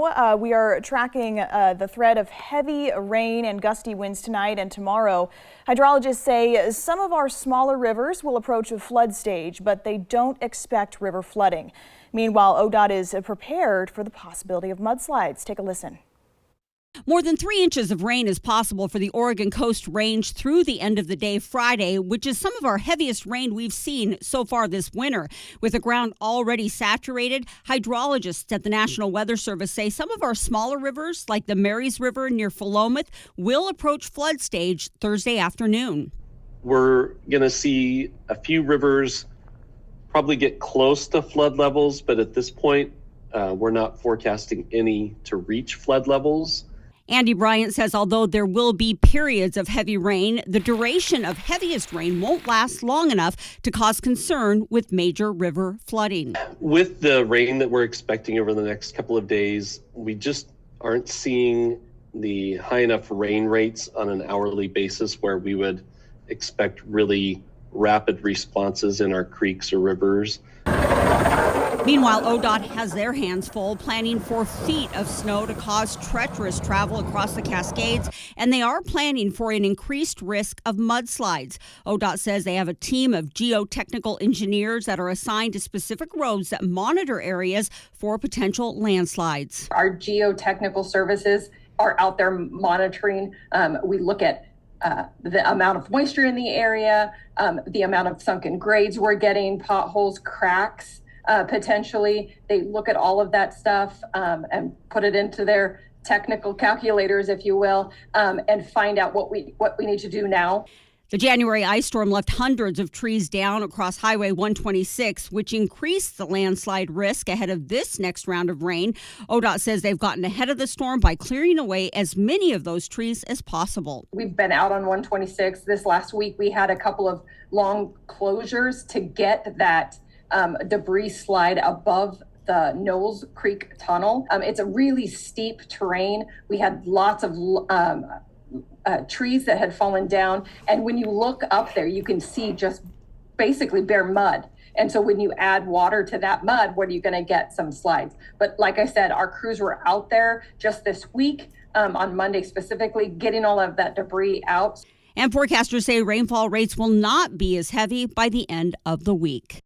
We are tracking the threat of heavy rain and gusty winds tonight and tomorrow. Hydrologists say some of our smaller rivers will approach a flood stage, but they don't expect river flooding. Meanwhile, ODOT is prepared for the possibility of mudslides. Take a listen. More than 3 inches of rain is possible for the Oregon Coast Range through the end of the day Friday, which is some of our heaviest rain we've seen so far this winter. With the ground already saturated, hydrologists at the National Weather Service say some of our smaller rivers, like the Marys River near Philomath, will approach flood stage Thursday afternoon. We're going to see a few rivers probably get close to flood levels, but at this point, we're not forecasting any to reach flood levels. Andy Bryant says although there will be periods of heavy rain, the duration of heaviest rain won't last long enough to cause concern with major river flooding. With the rain that we're expecting over the next couple of days, we just aren't seeing the high enough rain rates on an hourly basis where we would expect really rapid responses in our creeks or rivers. Meanwhile, ODOT has their hands full planning for feet of snow to cause treacherous travel across the Cascades, and they are planning for an increased risk of mudslides. ODOT says they have a team of geotechnical engineers that are assigned to specific roads that monitor areas for potential landslides. Our geotechnical services are out there monitoring. We look at the amount of moisture in the area, the amount of sunken grades we're getting, potholes, cracks. Potentially, they look at all of that stuff and put it into their technical calculators, if you will, and find out what we need to do now. The January ice storm left hundreds of trees down across Highway 126, which increased the landslide risk ahead of this next round of rain. ODOT says they've gotten ahead of the storm by clearing away as many of those trees as possible. We've been out on 126. This last week, we had a couple of long closures to get that debris slide above the Knowles Creek Tunnel. It's a really steep terrain. We had lots of trees that had fallen down. And when you look up there, you can see just basically bare mud. And so when you add water to that mud, what are you going to get? Some slides. But like I said, our crews were out there just this week, on Monday specifically, getting all of that debris out. And forecasters say rainfall rates will not be as heavy by the end of the week.